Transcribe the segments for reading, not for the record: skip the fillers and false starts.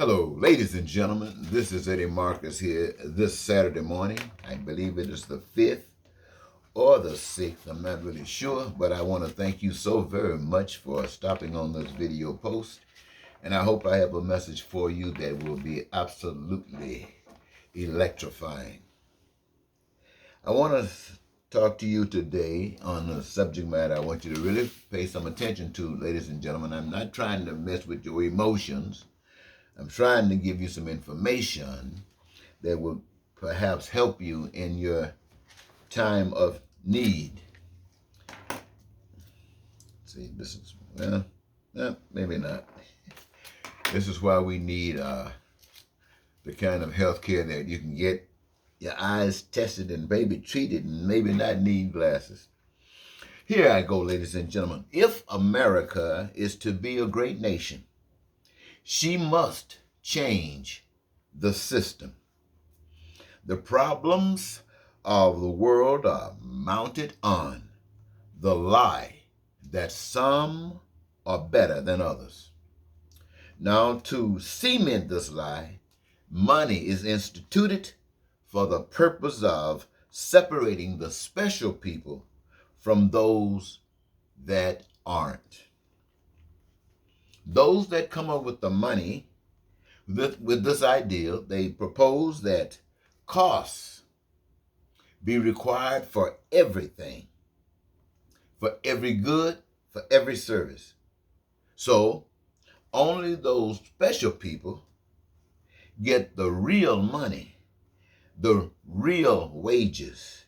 Hello, ladies and gentlemen. This is Eddie Marcus here this Saturday morning. I believe it is the 5th or the 6th. I'm not really sure, but I want to thank you so very much for stopping on this video post. And I hope I have a message for you that will be absolutely electrifying. I want to talk to you today on a subject matter I want you to really pay some attention to, ladies and gentlemen. I'm not trying to mess with your emotions. I'm trying to give you some information that will perhaps help you in your time of need. See, this is, maybe not. This is why we need the kind of health care that you can get your eyes tested and baby treated and maybe not need glasses. Here I go, ladies and gentlemen. If America is to be a great nation, she must change the system. The problems of the world are mounted on the lie that some are better than others. Now, to cement this lie, money is instituted for the purpose of separating the special people from those that aren't. Those that come up with the money with this ideal, they propose that costs be required for everything, for every good, for every service. So only those special people get the real money, the real wages,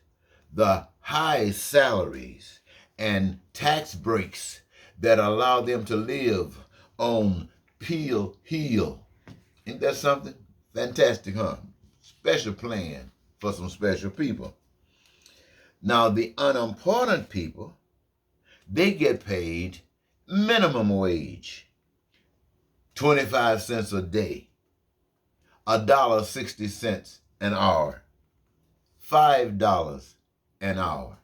the high salaries, and tax breaks that allow them to live on Peel Hill. Ain't that something? Fantastic, huh? Special plan for some special people. Now, the unimportant people, they get paid minimum wage, 25 cents a day, $1.60 an hour, $5 an hour,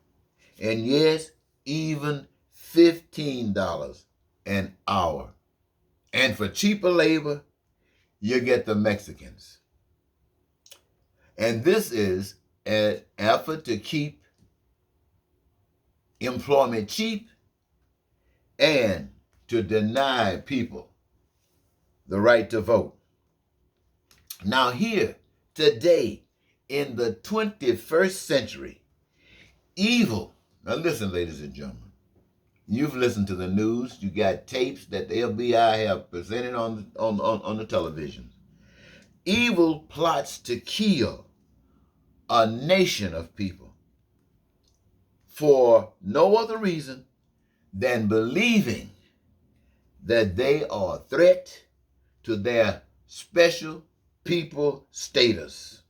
and yes, even $15 an hour. And for cheaper labor, you get the Mexicans. And this is an effort to keep employment cheap and to deny people the right to vote. Now here, today, in the 21st century, evil, now listen, ladies and gentlemen, you've listened to the news. You got tapes that the FBI have presented on the television. Evil plots to kill a nation of people for no other reason than believing that they are a threat to their special people status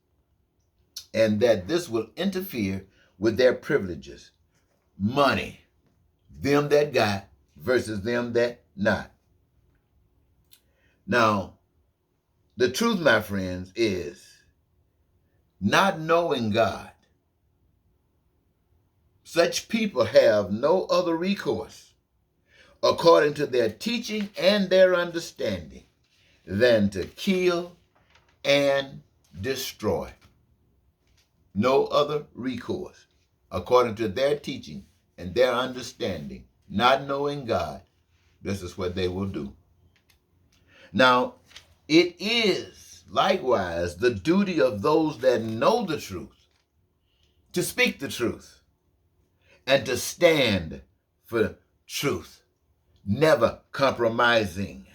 and that this will interfere with their privileges, money, them that got versus them that not. Now, the truth, my friends, is not knowing God. Such people have no other recourse, according to their teaching and their understanding, than to kill and destroy. No other recourse, according to their teaching and their understanding, not knowing God. This is what they will do. Now, it is likewise the duty of those that know the truth to speak the truth and to stand for truth, never compromising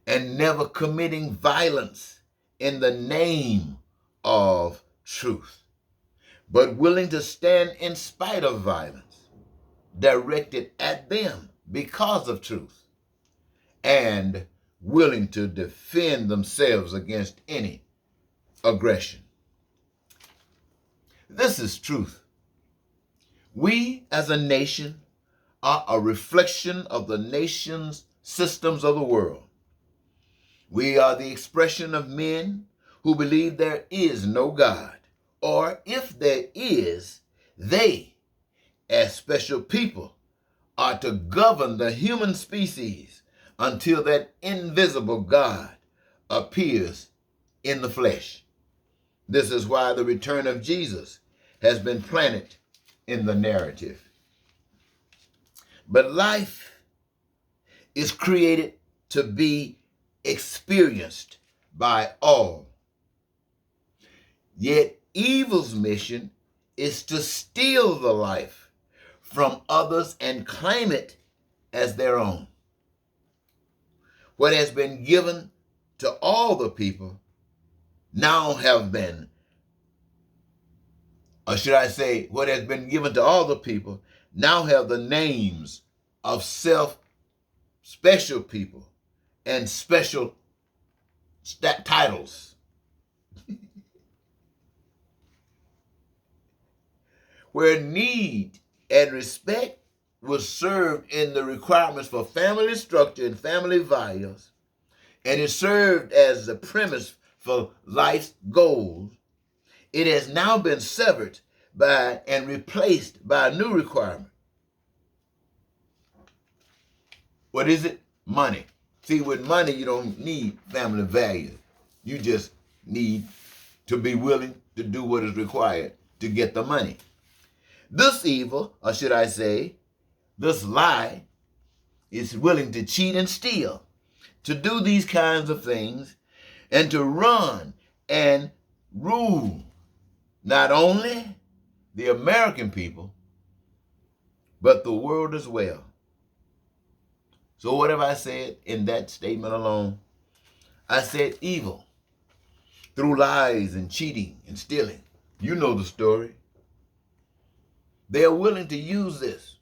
and never committing violence in the name of truth, but willing to stand in spite of violence directed at them because of truth, and willing to defend themselves against any aggression. This is truth. We as a nation are a reflection of the nation's systems of the world. We are the expression of men who believe there is no God, or if there is, they, as special people, are to govern the human species until that invisible God appears in the flesh. This is why the return of Jesus has been planted in the narrative. But life is created to be experienced by all. Yet evil's mission is to steal the life from others and claim it as their own. What has been given to all the people now have been, or should I say, what has been given to all the people now have the names of special people and special titles. Where need and respect was served in the requirements for family structure and family values, and it served as the premise for life's goals, it has now been severed by and replaced by a new requirement. What is it? Money. See, with money, you don't need family values. You just need to be willing to do what is required to get the money. This evil, or should I say, this lie, is willing to cheat and steal, to do these kinds of things, and to run and rule not only the American people, but the world as well. So what have I said in that statement alone? I said evil through lies and cheating and stealing. You know the story. They are willing to use this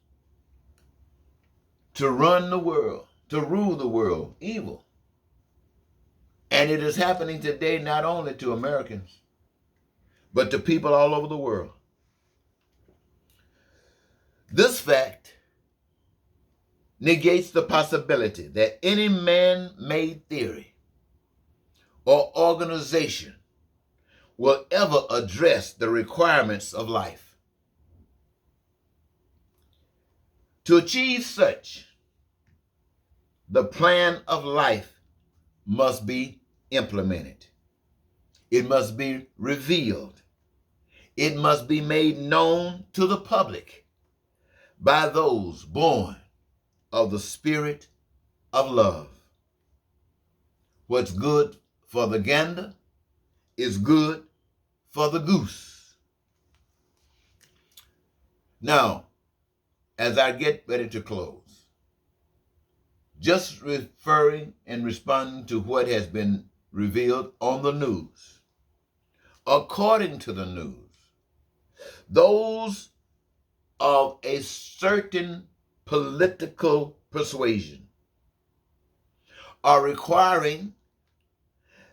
to run the world, to rule the world, evil. And it is happening today not only to Americans, but to people all over the world. This fact negates the possibility that any man-made theory or organization will ever address the requirements of life. To achieve such, the plan of life must be implemented. It must be revealed. It must be made known to the public by those born of the spirit of love. What's good for the gander is good for the goose. Now, as I get ready to close, just referring and responding to what has been revealed on the news. According to the news, those of a certain political persuasion are requiring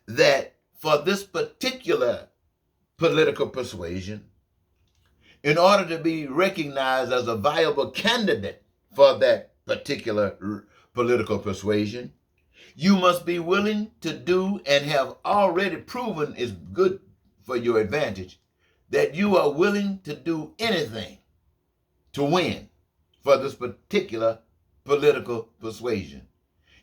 that for this particular political persuasion, in order to be recognized as a viable candidate for that particular political persuasion, you must be willing to do and have already proven is good for your advantage, that you are willing to do anything to win for this particular political persuasion.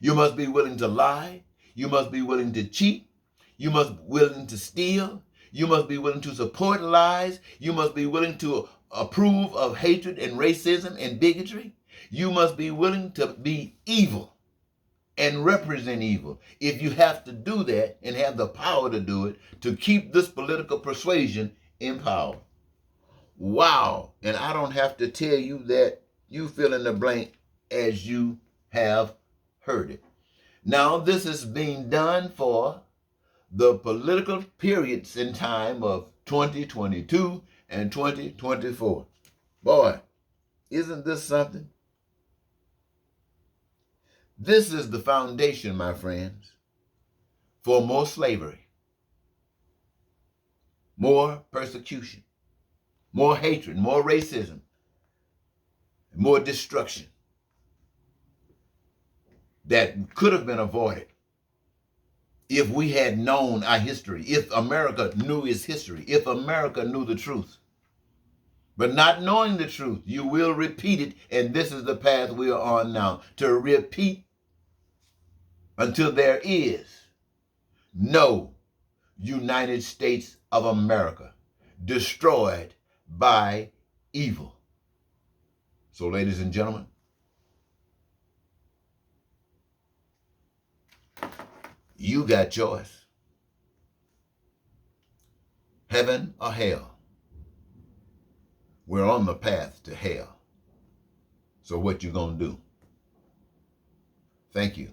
You must be willing to lie. You must be willing to cheat. You must be willing to steal. You must be willing to support lies. You must be willing to approve of hatred and racism and bigotry. You must be willing to be evil and represent evil if you have to do that and have the power to do it to keep this political persuasion in power. Wow. And I don't have to tell you that. You fill in the blank as you have heard it. Now, this is being done for the political periods in time of 2022 and 2024. Boy, isn't this something? This is the foundation, my friends, for more slavery, more persecution, more hatred, more racism, more destruction that could have been avoided if we had known our history, if America knew its history, if America knew the truth. But not knowing the truth, you will repeat it, and this is the path we are on now, to repeat until there is No United States of America destroyed by evil. So, ladies and gentlemen, you got choice. Heaven or hell. We're on the path to hell. So what you gonna do? Thank you.